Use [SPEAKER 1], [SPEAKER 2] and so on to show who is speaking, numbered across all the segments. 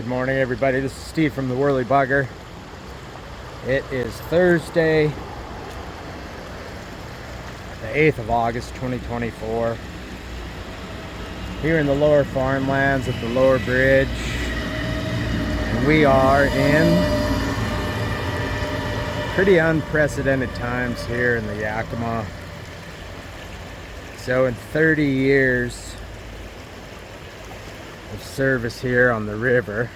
[SPEAKER 1] morning, everybody. This is Steve from the Worley Bugger. It is Thursday, the 8th of August, 2024. Here in the lower farmlands at the lower bridge. And we are in pretty unprecedented times here in the Yakima. So in 30 years of service here on the river,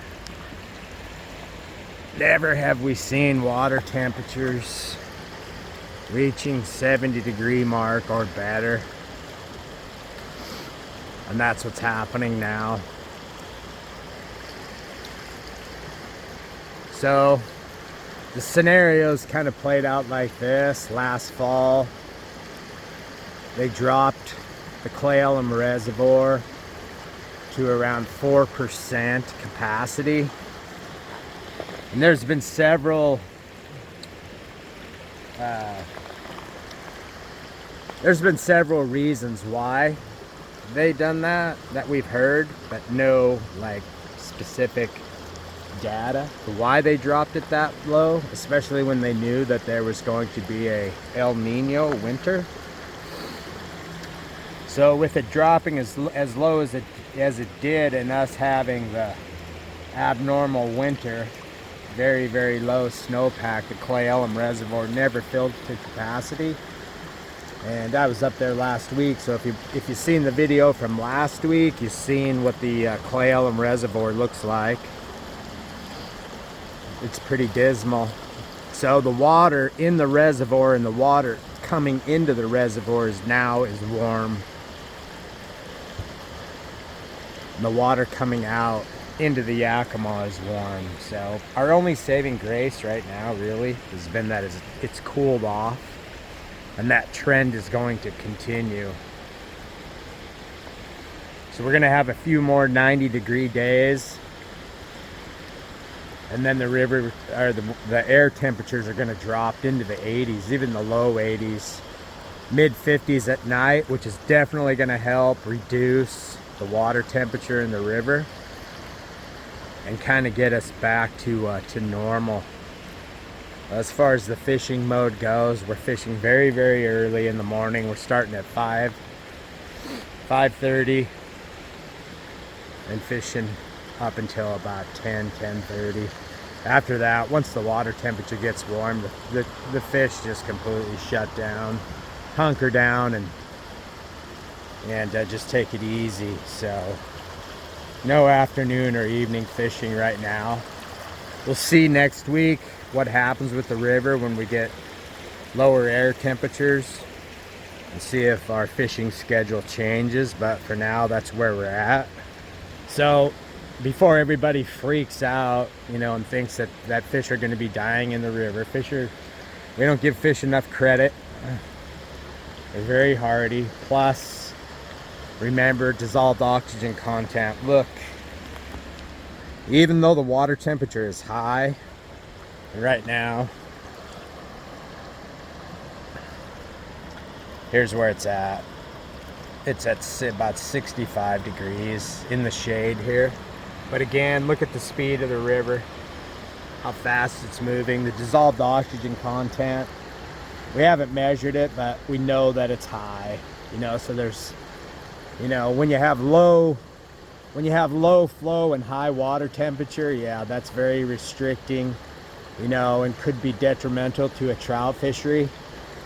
[SPEAKER 1] never have we seen water temperatures reaching 70-degree mark or better. And that's what's happening now. So the scenarios kind of played out like this. Last fall, they dropped the Ellensburg Reservoir to around 4% capacity. And there's been several reasons why they done that we've heard, but no like specific data for why they dropped it that low, especially when they knew that there was going to be a El Nino winter. So with it dropping as low as it did, and us having the abnormal winter, very, very low snowpack, the Ellensburg Reservoir never filled to capacity. And I was up there last week, so if you've seen the video from last week, you've seen what the Ellensburg Reservoir looks like. It's pretty dismal. So the water in the reservoir and the water coming into the reservoir is warm. And the water coming out into the Yakima is warm. So our only saving grace right now really has been that it's cooled off, and that trend is going to continue. So we're gonna have a few more 90-degree days, and then the river or the air temperatures are gonna drop into the 80s, even the low 80s, mid 50s at night, which is definitely gonna help reduce the water temperature in the river and kind of get us back to normal. As far as the fishing mode goes, we're fishing very, very early in the morning. We're starting at 5:30 and fishing up until about 10:30. After that, once the water temperature gets warm, the fish just completely shut down, hunker down, and just take it easy. So no afternoon or evening fishing right now. We'll see next week what happens with the river when we get lower air temperatures, and see if our fishing schedule changes. But for now, that's where we're at. So before everybody freaks out, and thinks that fish are going to be dying in the river, we don't give fish enough credit. They're very hardy. Plus, remember, dissolved oxygen content. Look, even though the water temperature is high right now, here's where it's at. It's at about 65 degrees in the shade here. But again, look at the speed of the river, how fast it's moving, the dissolved oxygen content. We haven't measured it, but we know that it's high. So there's, when you have low flow and high water temperature, yeah, that's very restricting, and could be detrimental to a trout fishery.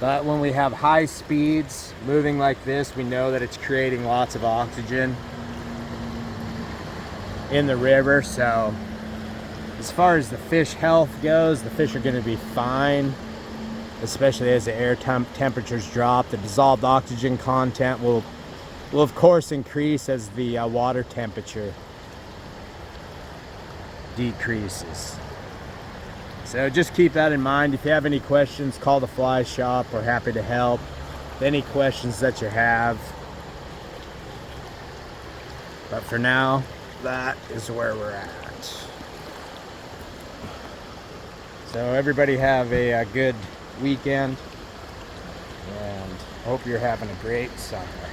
[SPEAKER 1] But when we have high speeds moving like this, we know that it's creating lots of oxygen in the river. So as far as the fish health goes, the fish are going to be fine, especially as the air temperatures drop. The dissolved oxygen content will of course increase as the water temperature decreases. So just keep that in mind. If you have any questions, call the fly shop. We're happy to help with any questions that you have. But for now, that is where we're at. So everybody have a good weekend, and hope you're having a great summer.